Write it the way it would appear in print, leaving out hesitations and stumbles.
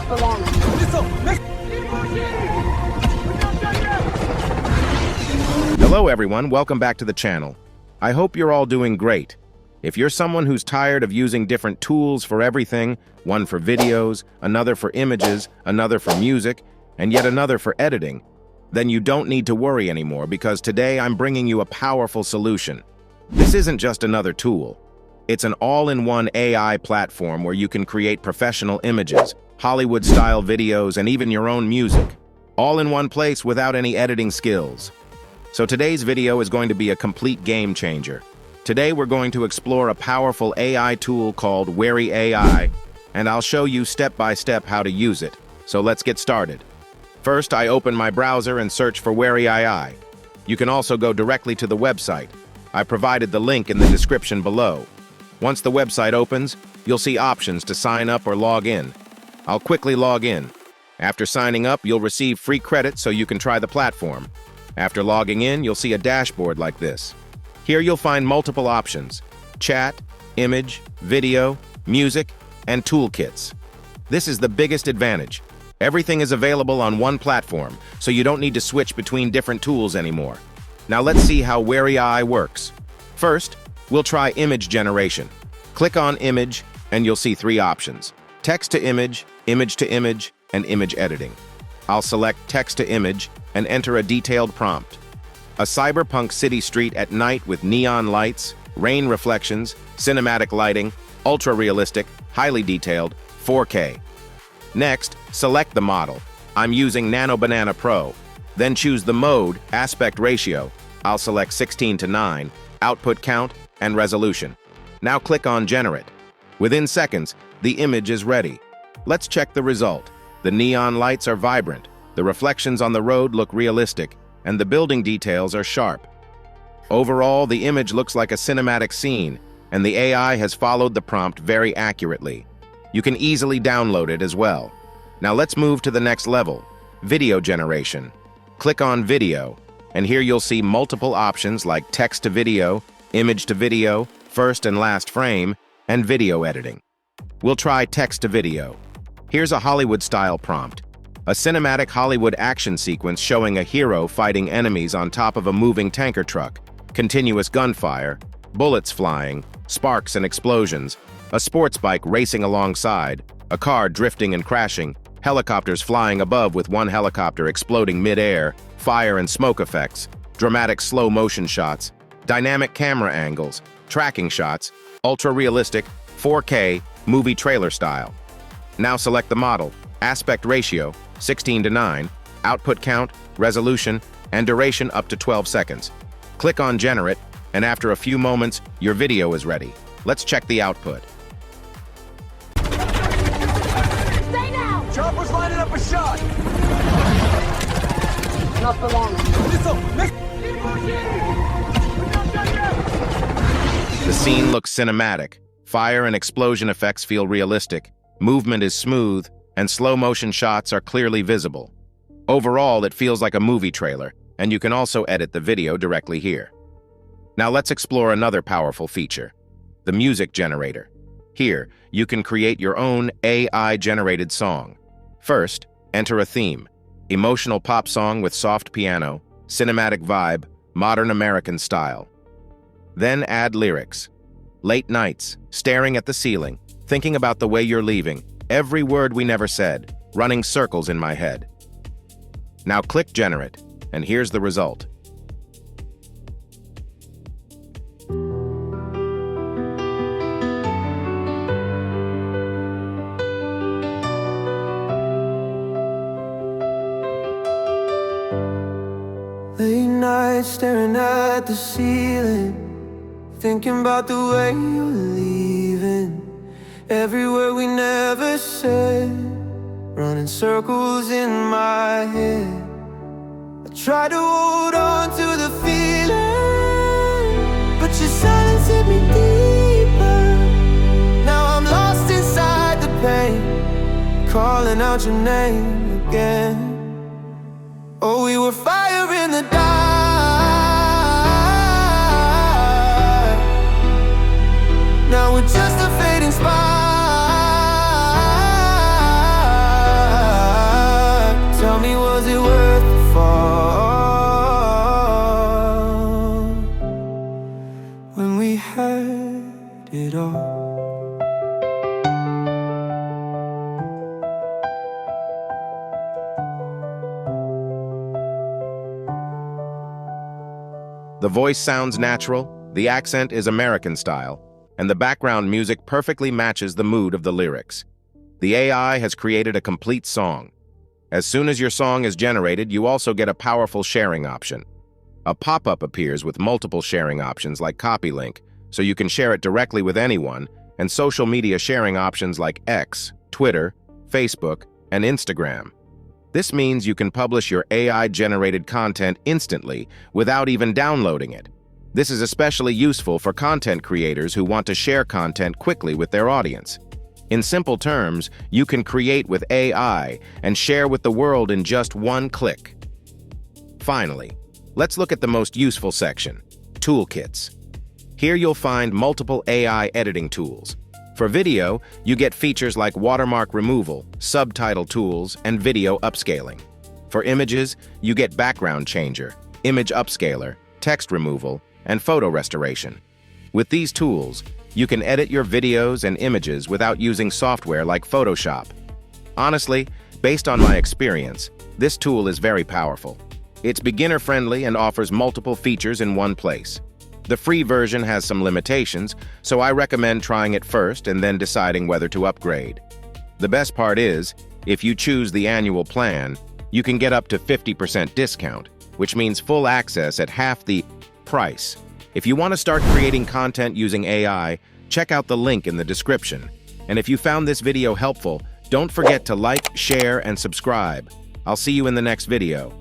Not for long. Hello everyone, welcome back to the channel. I hope you're all doing great. If you're someone who's tired of using different tools for everything, one for videos, another for images, another for music, and yet another for editing, then you don't need to worry anymore because today I'm bringing you a powerful solution. This isn't just another tool. It's an all-in-one AI platform where you can create professional images, Hollywood-style videos, and even your own music, all in one place without any editing skills. So today's video is going to be a complete game changer. Today we're going to explore a powerful AI tool called Wery AI, and I'll show you step by step how to use it. So let's get started. First, I open my browser and search for Wery AI. You can also go directly to the website. I provided the link in the description below. Once the website opens, you'll see options to sign up or log in. I'll quickly log in. After signing up, you'll receive free credits so you can try the platform. After logging in, you'll see a dashboard like this. Here you'll find multiple options: chat, image, video, music, and toolkits. This is the biggest advantage. Everything is available on one platform, so you don't need to switch between different tools anymore. Now let's see how Wery AI works. First, we'll try image generation. Click on image, and you'll see three options: text to image, and image editing. I'll select text to image and enter a detailed prompt. A cyberpunk city street at night with neon lights, rain reflections, cinematic lighting, ultra-realistic, highly detailed, 4K. Next, select the model. I'm using Nano Banana Pro. Then choose the mode, aspect ratio. I'll select 16:9, output count, and resolution. Now click on Generate. Within seconds, the image is ready. Let's check the result. The neon lights are vibrant, the reflections on the road look realistic, and the building details are sharp. Overall, the image looks like a cinematic scene, and the AI has followed the prompt very accurately. You can easily download it as well. Now let's move to the next level, video generation. Click on Video, and here you'll see multiple options like text to video, image to video, first and last frame, and video editing. We'll try text to video. Here's a Hollywood-style prompt. A cinematic Hollywood action sequence showing a hero fighting enemies on top of a moving tanker truck, continuous gunfire, bullets flying, sparks and explosions, a sports bike racing alongside, a car drifting and crashing, helicopters flying above with one helicopter exploding mid-air, fire and smoke effects, dramatic slow-motion shots, dynamic camera angles, tracking shots, ultra-realistic, 4K, movie trailer style. Now select the model, aspect ratio, 16:9, output count, resolution, and duration up to 12 seconds. Click on Generate, and after a few moments, your video is ready. Let's check the output. Stay now! Chopper's lining up a shot! Not for long. The scene looks cinematic. Fire and explosion effects feel realistic. Movement is smooth, and slow-motion shots are clearly visible. Overall, it feels like a movie trailer, and you can also edit the video directly here. Now let's explore another powerful feature, the music generator. Here, you can create your own AI-generated song. First, enter a theme: emotional pop song with soft piano, cinematic vibe, modern American style. Then add lyrics. Late nights, staring at the ceiling, thinking about the way you're leaving, every word we never said, running circles in my head. Now click Generate, and here's the result. Late nights staring at the ceiling, thinking about the way you're leaving. Every word we never said, running circles in my head. I try to hold on to the feeling, but your silence hit me deeper. Now I'm lost inside the pain, calling out your name again. Oh, we were fire in the dark. Now we're just a fading spark. we had it all. The voice sounds natural, the accent is American style, and the background music perfectly matches the mood of the lyrics. The AI has created a complete song. As soon as your song is generated, you also get a powerful sharing option. A pop-up appears with multiple sharing options like copy link, so you can share it directly with anyone, and social media sharing options like X, Twitter, Facebook, and Instagram. This means you can publish your AI-generated content instantly without even downloading it. This is especially useful for content creators who want to share content quickly with their audience. In simple terms, you can create with AI and share with the world in just one click. Finally, let's look at the most useful section, Toolkits. Here you'll find multiple AI editing tools. For video, you get features like watermark removal, subtitle tools, and video upscaling. For images, you get background changer, image upscaler, text removal, and photo restoration. With these tools, you can edit your videos and images without using software like Photoshop. Honestly, based on my experience, this tool is very powerful. It's beginner-friendly and offers multiple features in one place. The free version has some limitations, so I recommend trying it first and then deciding whether to upgrade. The best part is, if you choose the annual plan, you can get up to 50% discount, which means full access at half the price. If you want to start creating content using AI, check out the link in the description. And if you found this video helpful, don't forget to like, share, and subscribe. I'll see you in the next video.